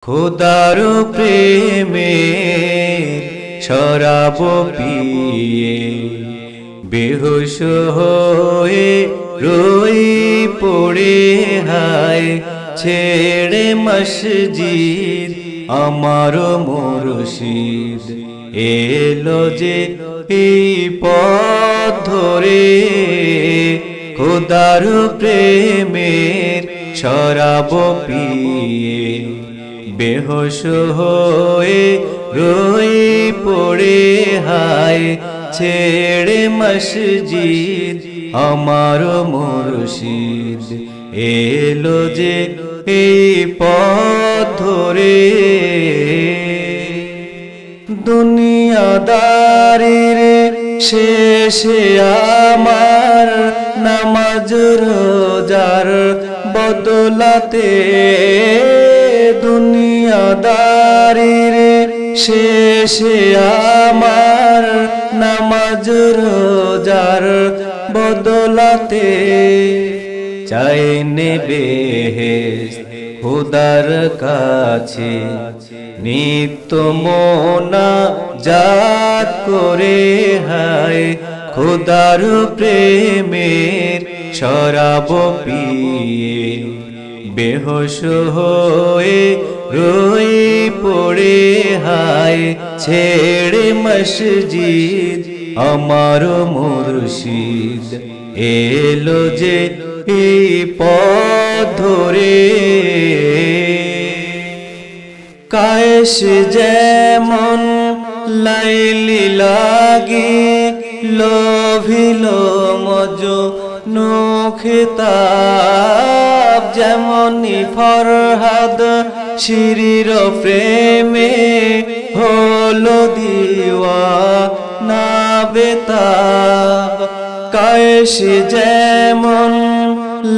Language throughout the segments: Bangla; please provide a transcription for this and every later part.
খোদার প্রেমে শরাব পিয়ে বেহুশ হয়ে রই পড়ে হায় ছেড়ে মসজিদ আমার মুর্শিদ এলো যে এই পথ ধরে খোদার প্রেমের শরাব পিয়ে বেহুশ হয়ে রই পড়ে হায় ছেড়ে মসজিদ আমার মুর্শিদ এলো যে এই পথ ধরে দুনিয়াদারির শেষে আমার নামাজ রোজার বদলাতে দুনিয়াদারির শেষে আমার নামাজ রোজার বদলাতে চাই নেবে খোদার কাছে নিত্য মোনা জাত করে হায় খোদার প্রেমের শরাব পিয়ে বেহুশ হয়ে রই পড়ে হায় ছেড়ে মসজিদ আমার মুর্শিদ এলো যে এই পথ ধরে কায়েস যেমন লাইলি লাগি লোভিল মজনু খিতাব যেমনি ফরহাদ শিরির প্রেমে হলো দিওয়ানা বেতাব কায়েস যেমন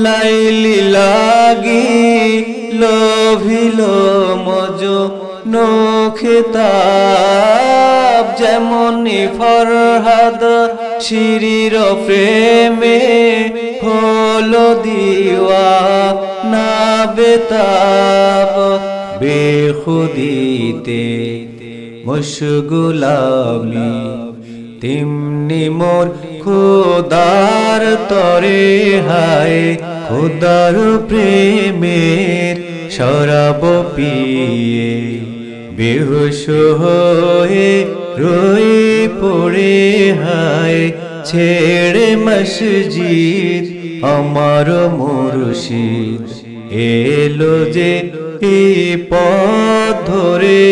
লাইলি লাগি লোভিল মজনু খিতাব যেমনি ফরহাদ শিরির প্রেমে হলো দিওয়ানা বেতাব বেখুদিতে মশগুলামি তেমনি মোর খোদার তরে হায় খোদার প্রেমের শরাব পিয়ে বেহুশ হয়ে রই পড়ে হায় ছেড়ে মসজিদ আমার মুর্শিদ এলো যে এই পথ ধরে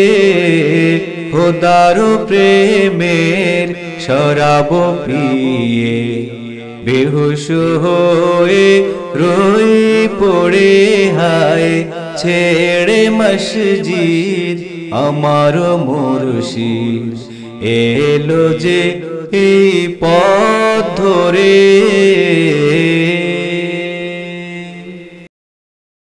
খোদার প্রেমের শরাব পিয়ে বেহুশ হয়ে রই পড়ে হায় ছেড়ে মসজিদ আমার মুর্শিদ এলো যে এই পথ ধরে।